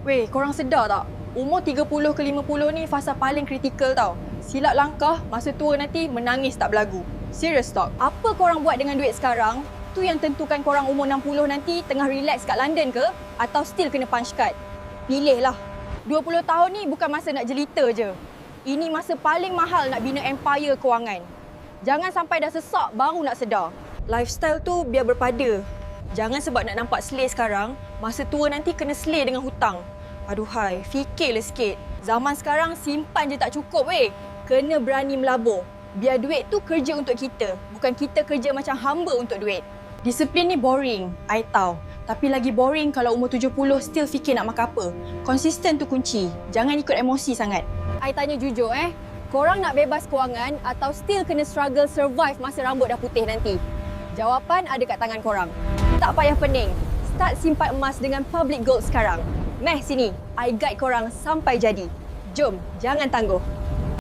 Weh, korang sedar tak? Umur 30 ke 50 ni fasa paling kritikal tau. Silap langkah, masa tua nanti menangis tak berlagu. Serius talk. Apa korang buat dengan duit sekarang, tu yang tentukan korang umur 60 nanti tengah relax kat London ke atau still kena punch card. Pilihlah. 20 tahun ni bukan masa nak jelita je. Ini masa paling mahal nak bina empire kewangan. Jangan sampai dah sesak baru nak sedar. Lifestyle tu biar berpada. Jangan sebab nak nampak slay sekarang, masa tua nanti kena slay dengan hutang. Aduhai, fikirlah sikit. Zaman sekarang simpan je tak cukup weh. Kena berani melabur. Biar duit tu kerja untuk kita, bukan kita kerja macam hamba untuk duit. Disiplin ni boring, I tahu. Tapi lagi boring kalau umur 70 still fikir nak makan apa. Konsisten tu kunci. Jangan ikut emosi sangat. I tanya jujur korang nak bebas kewangan atau still kena struggle survive masa rambut dah putih nanti? Jawapan ada kat tangan korang. Tak payah pening. Start simpan emas dengan Public Gold sekarang. Meh sini, I guide korang sampai jadi. Jom, jangan tangguh.